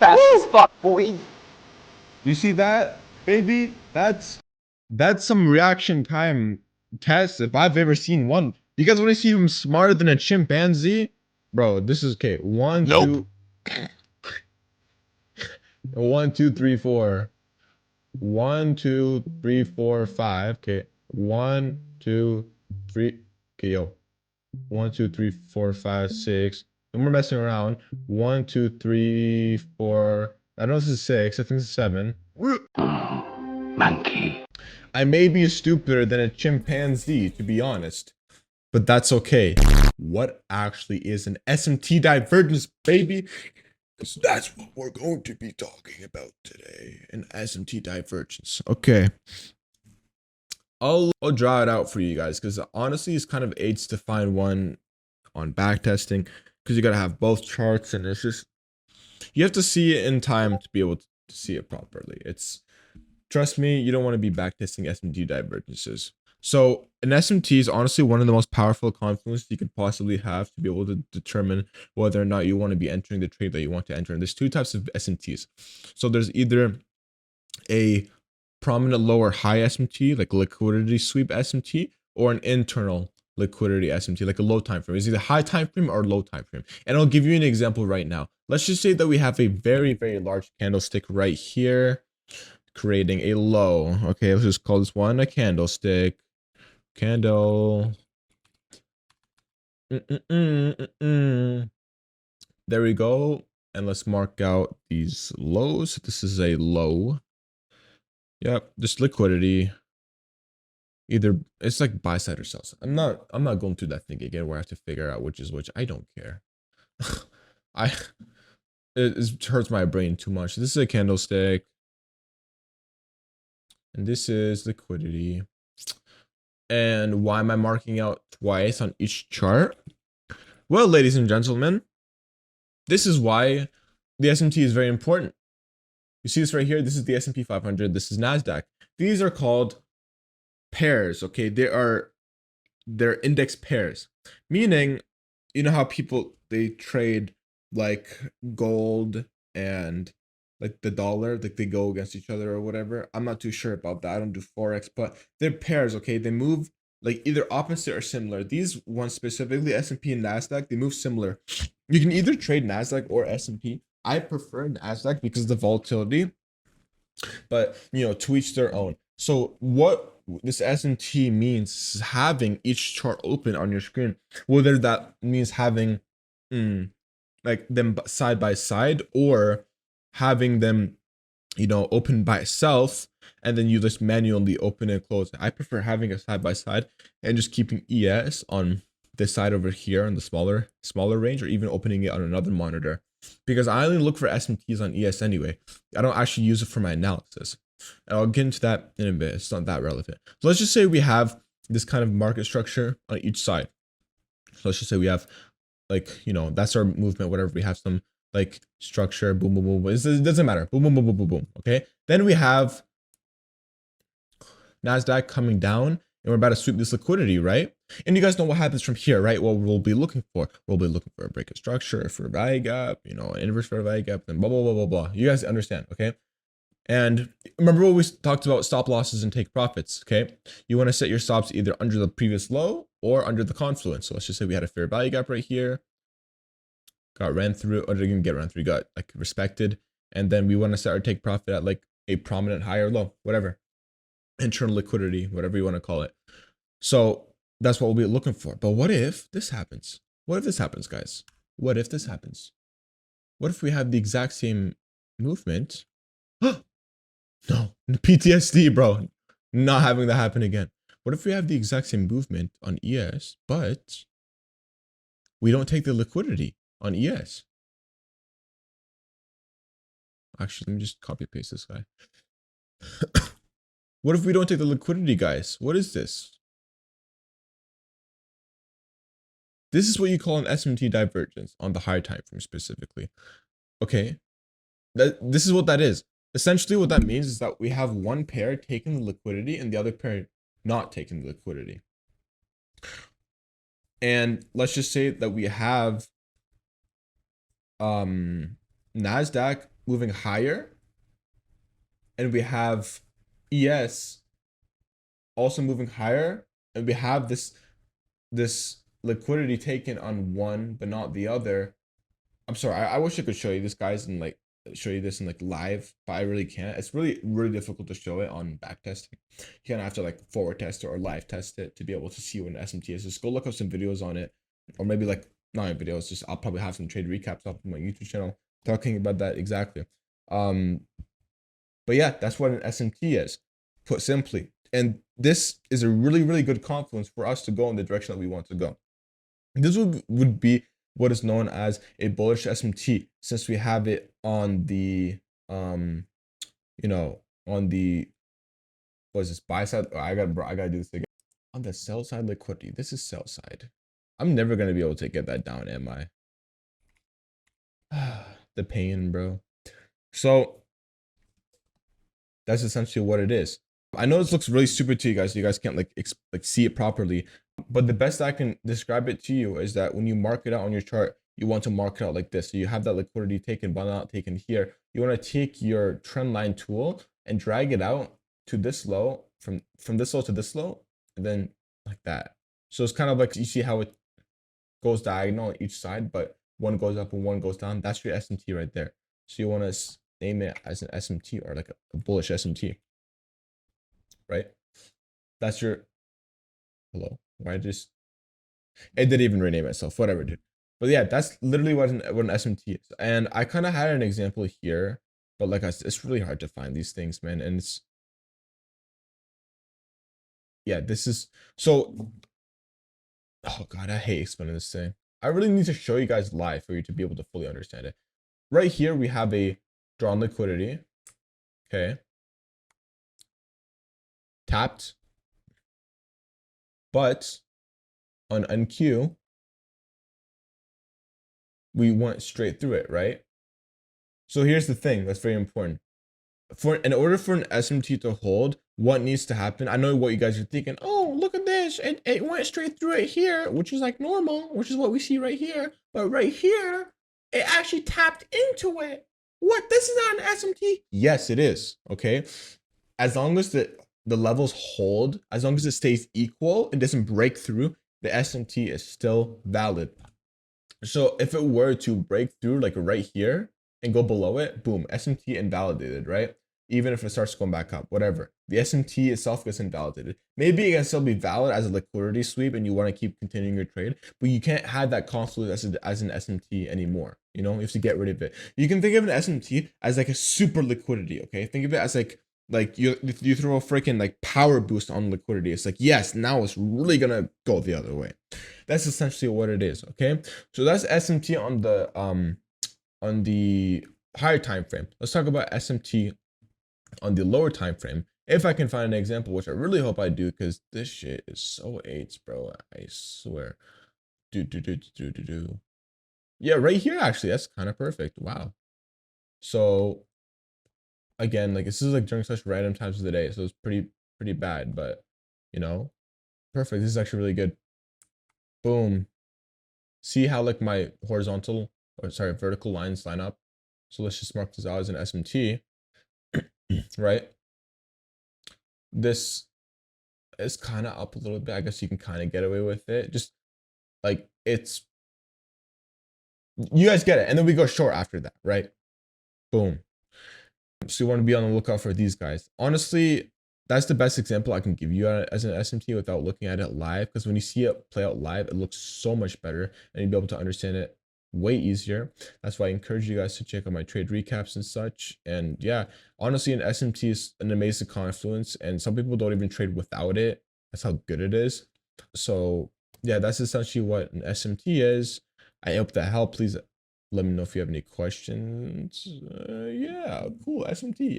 Fast as fuck, boy. You see that, baby? That's some reaction time test if I've ever seen one. You guys want to see him smarter than a chimpanzee? Bro, this is okay. One, Nope. two, 1, 2, 3, 4. 1, 2, 3, 4, 5. Okay. 1, 2, 3. Okay, yo. 1, 2, 3, 4, 5, 6. No more messing around. 1, 2, 3, 4. I know this is 6. I think this is 7. Monkey. I may be stupider than a chimpanzee, to be honest, but that's okay. What actually is an SMT divergence, baby? Because that's what we're going to be talking about today, an SMT divergence. Okay. I'll draw it out for you guys because honestly, it's kind of aids to find one on backtesting because you got to have both charts and it's just, you have to see it in time to be able to see it properly. Trust me, you don't want to be backtesting SMT divergences. So an SMT is honestly one of the most powerful confluences you could possibly have to be able to determine whether or not you want to be entering the trade that you want to enter. And there's two types of SMTs. So there's either a prominent lower high SMT, like liquidity sweep SMT, or an internal liquidity SMT, like a low time frame. It's either high time frame or low time frame. And I'll give you an example right now. Let's just say that we have a very, very large candlestick right here, creating a low. Okay, let's just call this one a candlestick. Candle. There we go. And let's mark out these lows. This is a low. Yep, just liquidity. Either it's like buy side or sell side. I'm not going through that thing again where I have to figure out which is which. I don't care. It hurts my brain too much. This is a candlestick. And this is liquidity. And why am I marking out twice on each chart? Well, ladies and gentlemen, this is why the SMT is very important. You see this right here? This is the S&P 500. This is NASDAQ. These are called pairs, okay? They're index pairs. Meaning, you know how people, they trade like gold and like the dollar, like they go against each other or whatever. I'm not too sure about that. I don't do Forex, but they're pairs, okay? They move like either opposite or similar. These ones specifically, S&P and NASDAQ, they move similar. You can either trade NASDAQ or S&P. I prefer NASDAQ because of the volatility, but you know, to each their own. So what this SMT means is having each chart open on your screen, whether that means having like them side by side or having them, you know, open by itself and then you just manually open and close. I prefer having a side by side and just keeping ES on this side over here on the smaller range, or even opening it on another monitor, because I only look for SMTs on ES anyway. I don't actually use it for my analysis, and I'll get into that in a bit. It's not that relevant. So let's just say we have this kind of market structure on each side. So let's just say we have, like, you know, that's our movement, whatever. We have some like structure, boom, boom, boom, boom. It doesn't matter. Boom, boom, boom, boom, boom, boom. Okay. Then we have NASDAQ coming down and we're about to sweep this liquidity, right? And you guys know what happens from here, right? What we'll be looking for. We'll be looking for a break of structure, for a value gap, you know, an inverse fair value gap, then blah, blah, blah, blah, blah. You guys understand, okay? And remember what we talked about, stop losses and take profits, okay? You want to set your stops either under the previous low or under the confluence. So let's just say we had a fair value gap right here, got ran through, or didn't get ran through, got like respected. And then we want to set our take profit at like a prominent high or low, whatever. Internal liquidity, whatever you want to call it. So that's what we'll be looking for. But what if this happens? What if this happens, guys? What if this happens? What if we have the exact same movement? No, PTSD, bro. Not having that happen again. What if we have the exact same movement on ES, but we don't take the liquidity on ES? Actually, let me just copy paste this guy. What if we don't take the liquidity, guys? What is this? This is what you call an SMT divergence on the higher time frame specifically. Okay, this is what that is. Essentially, what that means is that we have one pair taking the liquidity and the other pair not taking the liquidity. And let's just say that we have NASDAQ moving higher, and we have ES also moving higher, and we have this liquidity taken on one but not the other. I'm sorry, I wish I could show you this, guys, and like show you this in like live, but I really can't. It's really difficult to show it on back testing. You kind of have to like forward test it or live test it to be able to see what an SMT is. Just go look up some videos on it, or maybe like not videos. Just I'll probably have some trade recaps up on my YouTube channel talking about that exactly. But yeah, that's what an SMT is, put simply. And this is a really good confluence for us to go in the direction that we want to go. This would be what is known as a bullish SMT, since we have it on the on the, what is this, buy side? Oh, I gotta do this again. On the sell side liquidity, this is sell side. I'm never gonna be able to get that down, am I? The pain, bro. So that's essentially what it is. I know this looks really stupid to you guys. You guys can't like see it properly, but the best I can describe it to you is that when you mark it out on your chart, you want to mark it out like this. So you have that liquidity taken but not taken here. You want to take your trend line tool and drag it out to this low, from this low to this low, and then like that. So it's kind of like, you see how it goes diagonal on each side, but one goes up and one goes down. That's your SMT right there. So you want to name it as an SMT, or like a bullish SMT, right? That's your, hello. Why just, it didn't even rename itself. Whatever, dude. But yeah, that's literally what an SMT is. And I kind of had an example here, but like I said, it's really hard to find these things, man. And it's, yeah, this is so. Oh god, I hate explaining this thing. I really need to show you guys live for you to be able to fully understand it. Right here, we have a drawn liquidity. Okay. Tapped. But on NQ, we went straight through it, right? So here's the thing that's very important. In order for an SMT to hold, what needs to happen? I know what you guys are thinking. Oh, look at this. It went straight through it here, which is like normal, which is what we see right here. But right here, it actually tapped into it. What? This is not an SMT? Yes, it is. Okay. As long as the levels hold, as long as it stays equal and doesn't break through, the SMT is still valid. So if it were to break through like right here and go below it, boom, SMT invalidated, right? Even if it starts going back up, whatever. The SMT itself gets invalidated. Maybe it can still be valid as a liquidity sweep and you want to keep continuing your trade, but you can't have that confluence as an SMT anymore. You know, you have to get rid of it. You can think of an SMT as like a super liquidity, okay? Think of it as like you throw a freaking like power boost on liquidity. It's like, yes, now it's really gonna go the other way. That's essentially what it is. Okay, so that's SMT on the higher time frame. Let's talk about SMT on the lower time frame. If I can find an example, which I really hope I do, because this shit is so AIDS, bro. I swear. Yeah, right here actually. That's kind of perfect. Wow. So again, like this is like during such random times of the day, so it's pretty bad, but you know, perfect. This is actually really good. Boom. See how like my horizontal, or sorry, vertical lines line up. So let's just mark this out as an SMT, right? This is kind of up a little bit. I guess you can kind of get away with it. Just like it's, you guys get it. And then we go short after that, right? Boom. So you want to be on the lookout for these guys. Honestly, that's the best example I can give you as an SMT without looking at it live, because when you see it play out live, it looks so much better and you'll be able to understand it way easier. That's why I encourage you guys to check out my trade recaps and such. And yeah, honestly, an SMT is an amazing confluence, and some people don't even trade without it. That's how good it is. So yeah, that's essentially what an SMT is. I hope that helped. Please let me know if you have any questions. Yeah, cool. SMT. Yeah.